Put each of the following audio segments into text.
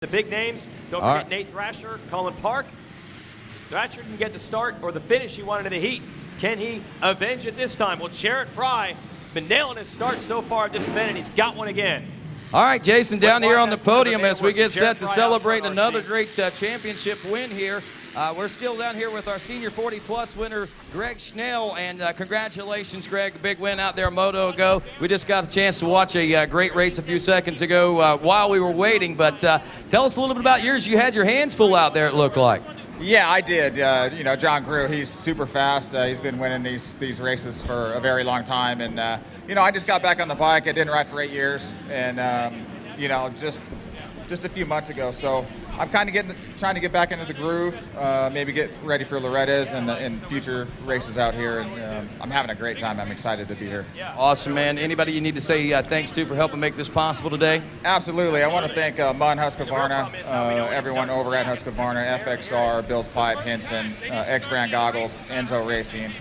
The big names, don't forget Nate Thrasher, Colin Park. Thrasher didn't get the start or the finish he wanted in the heat. Can he avenge it this time? Well, Jarrett Fry been nailing his start so far at this event, and he's got one again. All right, Jason, down here on the podium as we get set to celebrate another great championship win here. We're still down here with our senior 40-plus winner, Greg Schnell, and congratulations, Greg, big win out there a moto ago. We just got a chance to watch a great race a few seconds ago while we were waiting, but tell us a little bit about yours. You had your hands full out there, it looked like. Yeah, I did. You know, John Grew, he's super fast. He's been winning these races for a very long time, and you know, I just got back on the bike. I didn't ride for 8 years, and you know, just a few months ago. So I'm kind of trying to get back into the groove, maybe get ready for Loretta's and future races out here. And I'm having a great time. I'm excited to be here. Awesome, man. Anybody you need to say thanks to for helping make this possible today? Absolutely. I want to thank Munn Husqvarna, everyone over at Husqvarna, FXR, Bill's Pipe, Henson, X-Brand Goggles, Enzo Racing,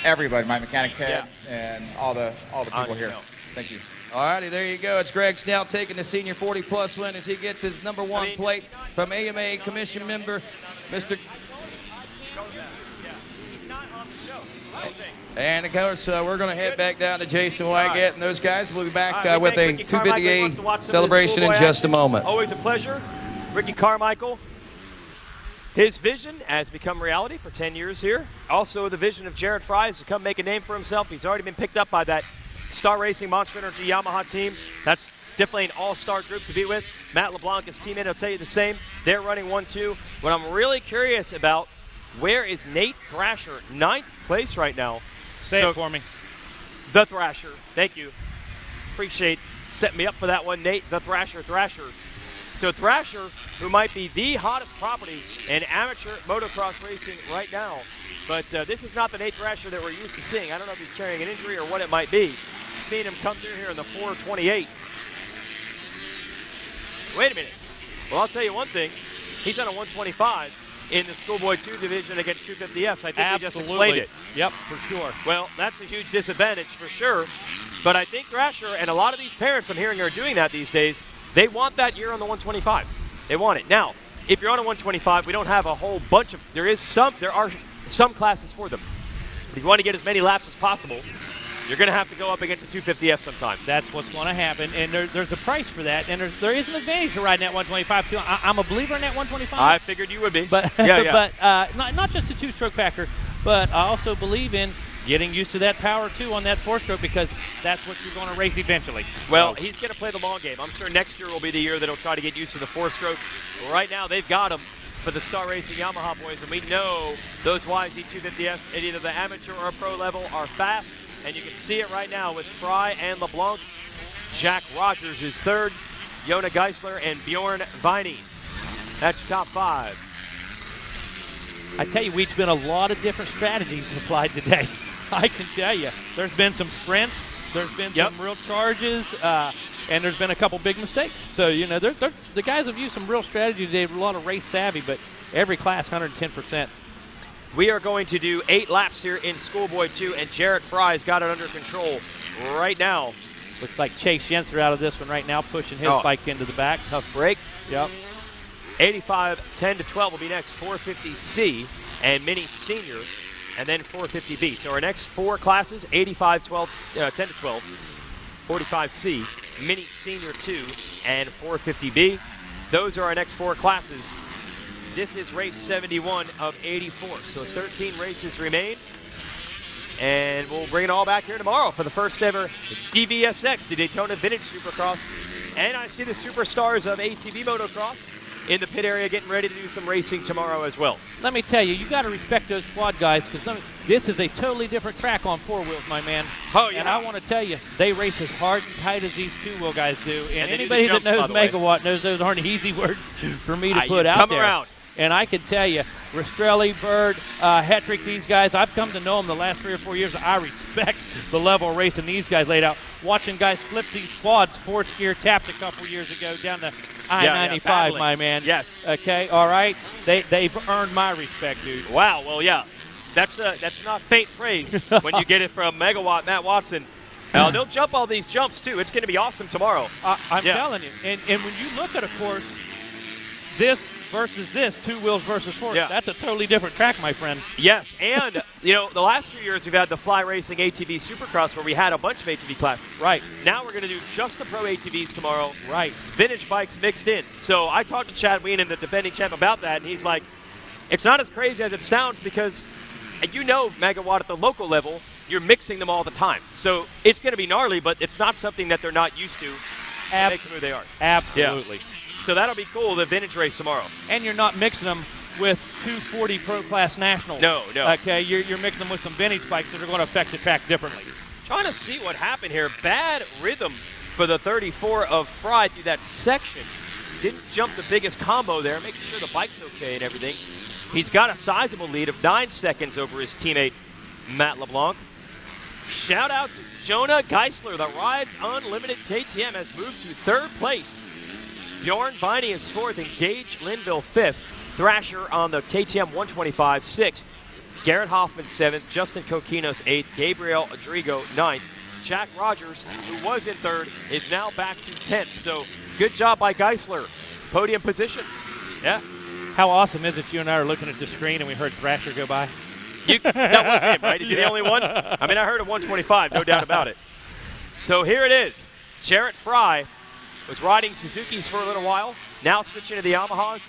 everybody, my mechanic Ted, and all the people here. Thank you. All righty, there you go. It's Greg Snell taking the senior 40-plus win as he gets his #1 plate from AMA Commission member, Mr. And, of course, we're going to head back down to Jason Wygant and those guys. We'll be back with a 250A celebration in just a moment. Always a pleasure. Ricky Carmichael. His vision has become reality for 10 years here. Also, the vision of Jarrett Fry is to come make a name for himself. He's already been picked up by that Star Racing Monster Energy Yamaha team. That's definitely an all-star group to be with. Matt LeBlanc, his teammate, will tell you the same. They're running 1-2. What I'm really curious about, where is Nate Thrasher? 9th place right now. Say it for me. The Thrasher. Thank you. Appreciate setting me up for that one, Nate. The Thrasher. So Thrasher, who might be the hottest property in amateur motocross racing right now. But this is not the Nate Thrasher that we're used to seeing. I don't know if he's carrying an injury or what it might be. Seeing him come through here in the 428. Wait a minute. Well, I'll tell you one thing. He's on a 125 in the Schoolboy 2 division against 250Fs. I think we just explained it. Yep, for sure. Well, that's a huge disadvantage for sure. But I think Thrasher and a lot of these parents I'm hearing are doing that these days. They want that year on the 125. They want it. Now, if you're on a 125, we don't have a whole bunch of, there are some classes for them. But if you want to get as many laps as possible, you're going to have to go up against a 250F sometimes. That's what's going to happen, and there's a price for that, and there is an advantage to riding that 125 too. I'm a believer in that 125. I figured you would be. But but not just the two-stroke factor, but I also believe in getting used to that power too on that 4-stroke, because that's what you're going to race eventually. Well, he's going to play the long game. I'm sure next year will be the year that he'll try to get used to the 4-stroke. Right now, they've got him for the Star Racing Yamaha boys, and we know those YZ 250Fs at either the amateur or pro level are fast, and you can see it right now with Fry and LeBlanc. Jack Rogers is third, Yona Geisler and Bjorn Vining. That's your top 5. I tell you, we've been a lot of different strategies applied today. I can tell you, there's been some sprints, there's been some real charges, and there's been a couple big mistakes. So, you know, the guys have used some real strategy today, a lot of race savvy, but every class 110%. We are going to do 8 laps here in Schoolboy 2, and Jarrett Fry's got it under control right now. Looks like Chase Yenser out of this one right now, pushing his bike into the back. Tough break. Yep. 85, 10 to 12 will be next. 450C and Mini Senior, and then 450B. So our next 4 classes, 85, 12, 10 to 12, 45C, Mini Senior 2, and 450B. Those are our next 4 classes. This is race 71 of 84. So 13 races remain. And we'll bring it all back here tomorrow for the first ever DVSX, the Daytona Vintage Supercross. And I see the superstars of ATV Motocross in the pit area getting ready to do some racing tomorrow as well. Let me tell you, you got to respect those quad guys, because this is a totally different track on 4 wheels, my man. Oh, yeah. And I want to tell you, they race as hard and tight as these 2-wheel guys do. And anybody that knows Megawatt knows those aren't easy words for me to put out there. Around. And I can tell you, Rastrelli, Bird, Hetrick, these guys, I've come to know them the last 3 or 4 years. I respect the level of racing these guys laid out. Watching guys flip these quads, 4th gear tapped a couple years ago down to I-95, my man. Yes. Okay, all right? They've earned my respect, dude. Wow, well, yeah. That's not faint praise when you get it from Megawatt Matt Watson. They'll jump all these jumps, too. It's going to be awesome tomorrow. I'm telling you. And when you look at a course, this versus this, 2 wheels versus 4, that's a totally different track, my friend. Yes, and, the last few years we've had the Fly Racing ATV Supercross where we had a bunch of ATV classes. Right. Now we're going to do just the Pro ATVs tomorrow. Right. Vintage bikes mixed in. So I talked to Chad Weenan, the defending champ, about that, and he's like, it's not as crazy as it sounds because, Megawatt at the local level, you're mixing them all the time. So it's going to be gnarly, but it's not something that they're not used to. It makes them who they are. Absolutely. Yeah. So that'll be cool, the vintage race tomorrow. And you're not mixing them with 240 Pro Class Nationals. No. Okay, you're mixing them with some vintage bikes that are going to affect the track differently. Trying to see what happened here. Bad rhythm for the 34 of Fry through that section. Didn't jump the biggest combo there, making sure the bike's okay and everything. He's got a sizable lead of 9 seconds over his teammate, Matt LeBlanc. Shout out to Jonah Geisler. The Rides Unlimited KTM has moved to 3rd place. Bjorn Viney is 4th and Gage Linville 5th. Thrasher on the KTM 125 6th. Garrett Hoffman 7th. Justin Coquinos 8th. Gabriel Adrigo 9th. Jack Rogers, who was in 3rd, is now back to 10th. So good job by Geisler. Podium position. Yeah. How awesome is it you and I are looking at the screen and we heard Thrasher go by? That was him, right? Is he the only one? I mean, I heard a 125, no doubt about it. So here it is. Jarrett Fry was riding Suzuki's for a little while, now switching to the Yamahas,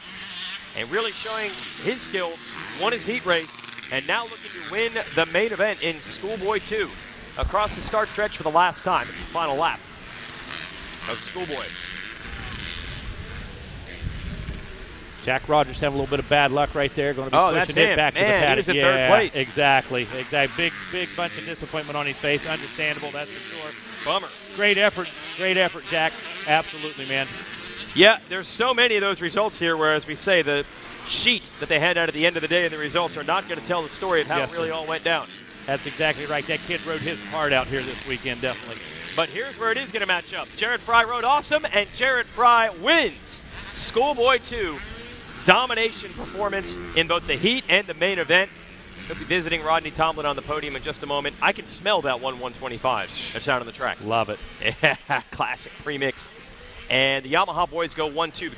and really showing his skill. Won his heat race, and now looking to win the main event in Schoolboy 2. Across the start stretch for the last time. It's the final lap of Schoolboy. Jack Rogers having a little bit of bad luck right there. Going to be pushing it back to the paddock. He was in 3rd place. Exactly. Big bunch of disappointment on his face. Understandable, that's for sure. Bummer. Great effort, Jack. Absolutely, man. Yeah, there's so many of those results here, whereas we say the sheet that they hand out at the end of the day and the results are not going to tell the story of how it really all went down. That's exactly right. That kid rode his heart out here this weekend, definitely. But here's where it is going to match up. Jarrett Fry rode awesome, and Jarrett Fry wins Schoolboy 2. Domination performance in both the heat and the main event. He'll be visiting Rodney Tomlin on the podium in just a moment. I can smell that 125 that's out on the track. Love it. Classic premix. And the Yamaha boys go 1-2.